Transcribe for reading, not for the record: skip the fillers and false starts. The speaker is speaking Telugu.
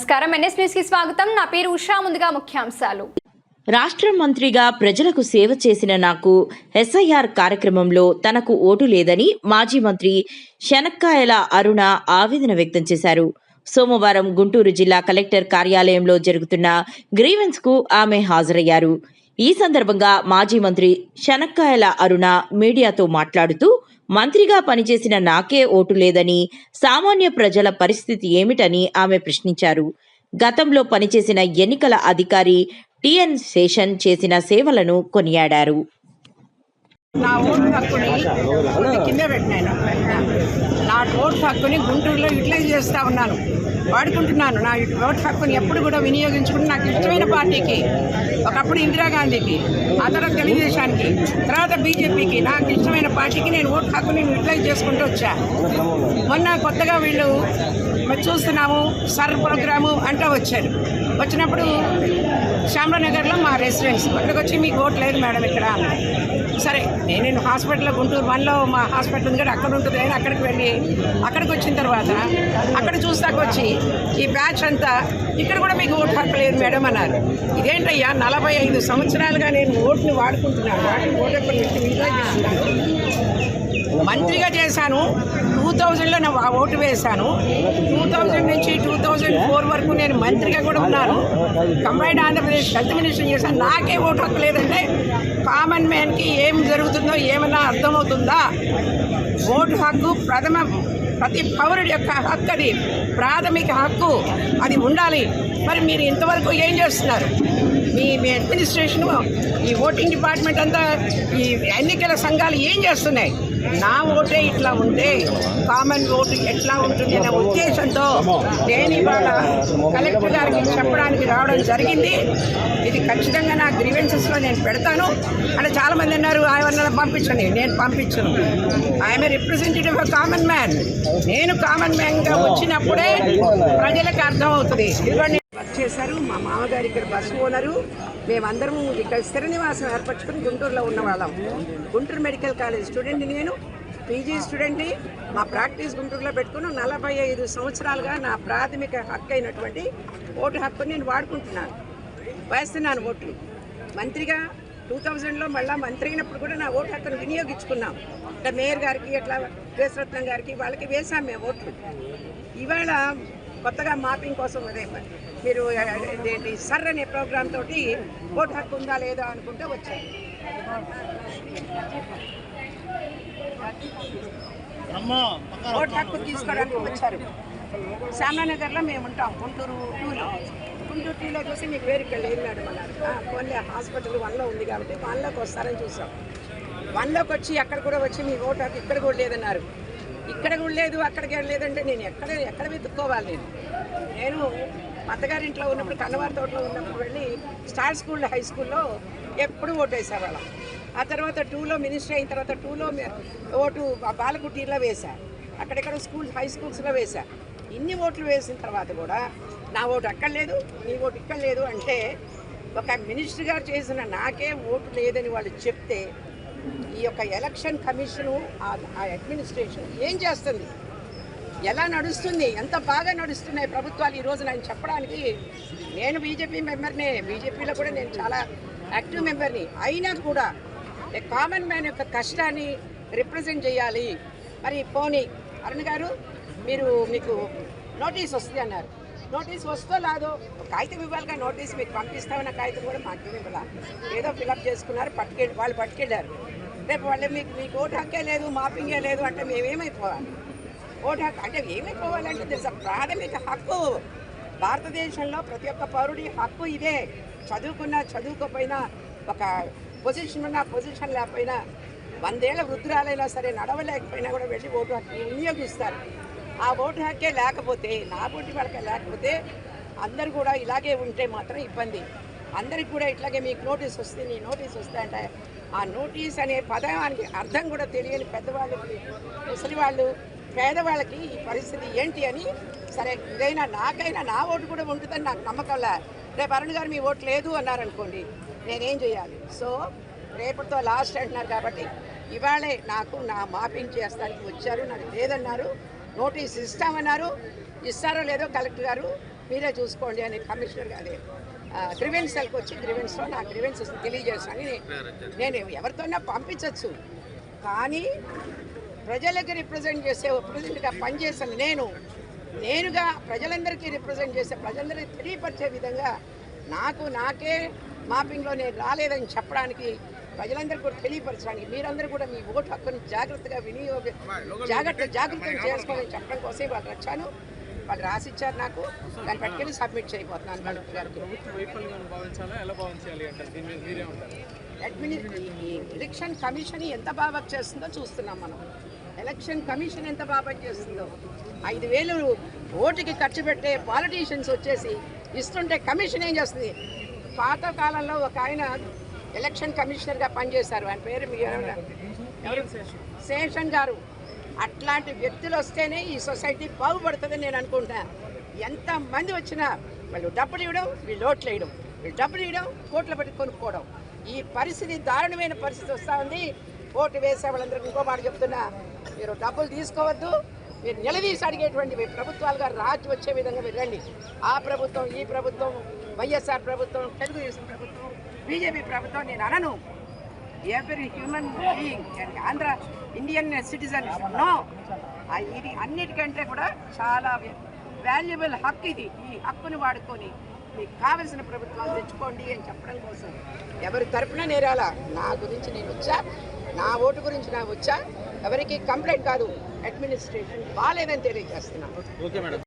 నమస్కారం, ఎన్ఎస్ న్యూస్ కి స్వాగతం. నా పేరు ఉషా. ముందుగా ముఖ్యాంశాలు. రాష్ట్ర మంత్రిగా ప్రజలకు సేవ చేసిన నాకు ఎస్ఐఆర్ కార్యక్రమంలో తనకు ఓటు లేదని మాజీ మంత్రి శనక్కాయల అరుణ ఆవేదన వ్యక్తం చేశారు. సోమవారం గుంటూరు జిల్లా కలెక్టర్ కార్యాలయంలో జరుగుతున్న గ్రీవెన్స్ కు ఆమె హాజరయ్యారు. ఈ సందర్భంగా మాజీ మంత్రి శనక్కాయల అరుణ మీడియాతో మాట్లాడుతూ, మంత్రిగా పనిచేసిన నాకే ఓటు లేదని, సామాన్య ప్రజల పరిస్థితి ఏమిటని ఆమె ప్రశ్నించారు. గతంలో పనిచేసిన ఎన్నికల అధికారి టిఎన్ శేషన్ చేసిన సేవలను కొనియాడారు. నా ఓటు హక్కుని కింద పెట్టినాను. నా ఓటు హక్కుని గుంటూరులో యూటిలైజ్ చేస్తూ ఉన్నాను, వాడుకుంటున్నాను. నా ఓటు హక్కుని ఎప్పుడు కూడా వినియోగించుకుని నాకు ఇష్టమైన పార్టీకి, ఒకప్పుడు ఇందిరాగాంధీకి, ఆ తర్వాత తెలుగుదేశానికి, తర్వాత బీజేపీకి, నాకు ఇష్టమైన పార్టీకి నేను ఓటు హక్కుని యూటిలైజ్ చేసుకుంటూ వచ్చా. మొన్న కొత్తగా వీళ్ళు చూస్తున్నాము సర్ ప్రోగ్రాము అంటూ వచ్చారు. వచ్చినప్పుడు శ్యామరానగర్లో మా రెసిడెన్స్ అక్కడికి వచ్చి మీకు ఓటు లేదు మేడం ఇక్కడ అన్నారు. సరే, నేను హాస్పిటల్లో గుంటూరు 1లో మా హాస్పిటల్ ఉంది కదా, అక్కడ ఉంటుంది అని అక్కడికి వెళ్ళి అక్కడికి వచ్చిన తర్వాత అక్కడ చూస్తాకొచ్చి ఈ బ్యాచ్ అంతా ఇక్కడ కూడా మీకు ఓటు హక్కు లేదు మేడం అన్నారు. ఇదేంటయ్యా, 45 సంవత్సరాలుగా నేను ఓటుని వాడుకుంటున్నాను, ఓటు మంత్రిగా చేశాను. 2000లో నా ఓటు వేశాను. 2000 నుంచి 2004 వరకు నేను మంత్రిగా కూడా ఉన్నాను. కంబైన్డ్ ఆంధ్రప్రదేశ్ హెల్త్ మినిస్టర్ చేశాను. నాకే ఓటు హక్కు లేదంటే కామన్ మ్యాన్కి ఏం జరుగుతుందో ఏమన్నా అర్థమవుతుందా? ఓటు హక్కు ప్రతి పౌరుడి యొక్క హక్కు, అది ప్రాథమిక హక్కు, అది ఉండాలి. మరి మీరు ఇంతవరకు ఏం చేస్తున్నారు? మీ అడ్మినిస్ట్రేషన్, ఈ ఓటింగ్ డిపార్ట్మెంట్ అంతా, ఈ ఎన్నికల సంఘాలు ఏం చేస్తున్నాయి? నా ఓటే ఇట్లా ఉంటే కామన్ ఓటు ఎట్లా ఉంటుంది అనే ఉద్దేశంతో నేను ఇవాళ కలెక్టర్ గారికి చెప్పడానికి రావడం జరిగింది. ఇది ఖచ్చితంగా నా గ్రీవెన్సెస్లో నేను పెడతాను అంటే చాలామంది అన్నారు ఆయన పంపించండి. నేను పంపించను. I'm a representative of common man. నేను కామన్ మ్యాన్గా వచ్చినప్పుడే ప్రజలకు అర్థం అవుతుంది. ఇదిగోండి వర్క్ చేశారు. మా మామగారు ఇక్కడ బస్సు ఓనరు. మేమందరం ఇక్కడ స్థిర నివాసం ఏర్పరచుకుని గుంటూరులో ఉన్నవాళ్ళం. గుంటూరు మెడికల్ కాలేజ్ స్టూడెంట్, నేను పీజీ స్టూడెంట్ని. మా ప్రాక్టీస్ గుంటూరులో పెట్టుకుని 45 సంవత్సరాలుగా నా ప్రాథమిక హక్కు అయినటువంటి ఓటు హక్కుని నేను వాడుకుంటున్నాను, వేస్తున్నాను ఓట్లు. మంత్రిగా 2000లో మళ్ళీ మంత్రి అయినప్పుడు కూడా నా ఓటు హక్కును వినియోగించుకున్నాం. అంటే మేయర్ గారికి, అట్లా కేశరత్నం గారికి, వాళ్ళకి వేసాం మేము ఓట్లు. ఇవాళ కొత్తగా మాపింగ్ కోసం అదే మీరు ఏంటి సర్ అనే ప్రోగ్రామ్ తోటి ఓటు హక్కు ఉందా లేదా అనుకుంటే వచ్చారు. ఓటు హక్కు తీసుకోవడానికి వచ్చారు. శ్యామరానగర్లో మేము ఉంటాం, గుంటూరు 2లో. గుంటూరు 2లో చూసి మీకు వేరు ఇక్కడ లేదు మేడం అన్నారు. కొన్ని హాస్పిటల్ 1లో ఉంది కాబట్టి 1లోకి వస్తారని చూసాం. 1లోకి వచ్చి అక్కడ కూడా వచ్చి మీ ఓటు హక్కు ఇక్కడ కూడా లేదన్నారు. ఇక్కడ కూడా లేదు, అక్కడికి లేదంటే నేను ఎక్కడ వెతుక్కోవాలి? నేను అత్తగారింట్లో ఉన్నప్పుడు, కన్నవారి తోటలో ఉన్నప్పుడు వెళ్ళి స్టార్ స్కూల్లో, హై స్కూల్లో ఎప్పుడు ఓటు వేసేవాళ్ళం. ఆ తర్వాత 2లో మినిస్టర్ అయిన తర్వాత 2లో ఓటు బాలకుటీలో వేశా. అక్కడెక్కడ హై స్కూల్స్లో వేశా. ఇన్ని ఓట్లు వేసిన తర్వాత కూడా నా ఓటు అక్కడ లేదు, నీ ఓటు ఇక్కడ లేదు అంటే ఒక మినిస్టర్ గారు చేసిన నాకే ఓటు లేదని వాళ్ళు చెప్తే ఈ యొక్క ఎలక్షన్ కమిషను, ఆ అడ్మినిస్ట్రేషన్ ఏం చేస్తుంది? ఎలా నడుస్తుంది? ఎంత బాగా నడుస్తున్నాయి ప్రభుత్వాలు ఈరోజు నేను చెప్పడానికి. నేను బీజేపీ మెంబర్నే, బీజేపీలో కూడా నేను చాలా యాక్టివ్ మెంబర్ని. అయినా కూడా కామన్ మ్యాన్ యొక్క కష్టాన్ని రిప్రజెంట్ చేయాలి. మరి పోనీ అరుణ్ గారు, మీకు నోటీస్ వస్తుంది అన్నారు. నోటీస్ వస్తో లాదో కాగితం ఇవ్వాలిగా, నోటీస్ మీకు పంపిస్తామన్న కాగితం కూడా మాకు ఇవ్వాల. ఏదో ఫిలప్ చేసుకున్నారు, వాళ్ళు పట్టుకెళ్ళారు. రేపు వాళ్ళు మీకు ఓటు హక్కే లేదు, మాపింగే లేదు అంటే మేమేమైపోవాలి? ఓటు హక్కు అంటే ఏమైపోవాలంటే తెలుసా, ప్రాథమిక హక్కు. భారతదేశంలో ప్రతి ఒక్క పౌరుడి హక్కు ఇదే. చదువుకున్నా చదువుకోపోయినా, ఒక పొజిషన్ ఉన్నా పొజిషన్ లేకపోయినా, 100 ఏళ్ల వృద్ధురాలైనా సరే నడవలేకపోయినా కూడా వెళ్ళి ఓటు హక్కు వినియోగిస్తారు. ఆ ఓటు హక్కే లేకపోతే, నా పోటీ వాళ్ళకే లేకపోతే, అందరు కూడా ఇలాగే ఉంటే మాత్రం ఇబ్బంది. అందరికి కూడా ఇట్లాగే మీకు నోటీస్ వస్తుంది, నీ నోటీస్ వస్తే అంటే ఆ నోటీస్ అనే పదానికి అర్థం కూడా తెలియని పెద్దవాళ్ళకి, ముసలి వాళ్ళు, పేదవాళ్ళకి ఈ పరిస్థితి ఏంటి అని. సరే, ఇదైనా నాకైనా నా ఓటు కూడా ఉంటుందని నాకు నమ్మకంలా. రేపు అరుణ్ గారు మీ ఓటు లేదు అన్నారనుకోండి, నేనేం చేయాలి? సో రేపటితో లాస్ట్ అంటున్నారు కాబట్టి ఇవాళే నాకు నా మాపింగ్ చేస్తానికి వచ్చారు. నాకు లేదన్నారు, నోటీస్ ఇస్తామన్నారు. ఇస్తారో లేదో కలెక్టర్ గారు మీరే చూసుకోండి అని కమిషనర్ గారి గ్రివెన్స్కి వచ్చి గ్రివెన్స్లో నా గ్రివెన్సెస్ తెలియజేస్తానని నేను ఎవరితోనే పంపించవచ్చు. కానీ ప్రజలకి రిప్రజెంట్ చేసే రిప్రజెంట్గా పనిచేసాను నేనుగా ప్రజలందరికీ రిప్రజెంట్ చేసే ప్రజలందరికీ తెలియపరిచే విధంగా నాకే మాపింగ్లో నేను రాలేదని చెప్పడానికి ప్రజలందరూ కూడా తెలియపరచడానికి మీరందరూ కూడా మీ ఓటు హక్కుని జాగ్రత్తగా జాగ్రత్తగా చేసుకోవాలని చెప్పడం కోసం వాళ్ళు వచ్చాను. వాళ్ళు రాసిచ్చారు నాకు, దాన్ని పట్టుకెళ్ళి సబ్మిట్ చేయబోతున్నాను కలెక్టర్ గారికి. ఎలక్షన్ కమిషన్ ఎంత బాగా చేస్తుందో చూస్తున్నాం మనం. ఎలక్షన్ కమిషన్ ఎంత బాగా చేస్తుందో 5,000 ఓటుకి ఖర్చు పెట్టే పాలిటీషియన్స్ వచ్చేసి ఇస్తుంటే కమిషన్ ఏం చేస్తుంది? పాత కాలంలో ఒక ఆయన ఎలక్షన్ కమిషనర్గా పనిచేశారు, ఆయన పేరు శేషన్ గారు. అట్లాంటి వ్యక్తులు వస్తేనే ఈ సొసైటీ బాగుపడుతుందని నేను అనుకుంటున్నాను. ఎంతమంది వచ్చినా వాళ్ళు డబ్బులు ఇవ్వడం, వీళ్ళు ఓట్లు వేయడం, వీళ్ళు డబ్బులు ఇవ్వడం, కోట్లు పెట్టి కొనుక్కోవడం, ఈ పరిస్థితి దారుణమైన పరిస్థితి వస్తూ ఉంది. ఓటు వేసే వాళ్ళందరికీ ఇంకో మాట చెప్తున్నా, మీరు డబ్బులు తీసుకోవద్దు, మీరు నిలదీసి అడిగేటువంటి ప్రభుత్వాలుగా రాజు వచ్చే విధంగా మీరు రండి. ఆ ప్రభుత్వం, ఈ ప్రభుత్వం, వైఎస్ఆర్ ప్రభుత్వం, తెలుగుదేశం ప్రభుత్వం, బీజేపీ ప్రభుత్వం నేను అనను. Every human being Andhra Indian citizen no, ఇది అన్నిటికంటే కూడా చాలా వాల్యుబుల్ హక్కు ఇది. ఈ హక్కును వాడుకొని మీకు కావలసిన ప్రభుత్వాలు తెచ్చుకోండి అని చెప్పడం కోసం ఎవరి తరపున నేరాలా. నా గురించి నేను వచ్చా, నా ఓటు గురించి నా వచ్చా, ఎవరికి కంప్లైంట్ కాదు, అడ్మినిస్ట్రేషన్ బాగాలేదని తెలియజేస్తున్నాను.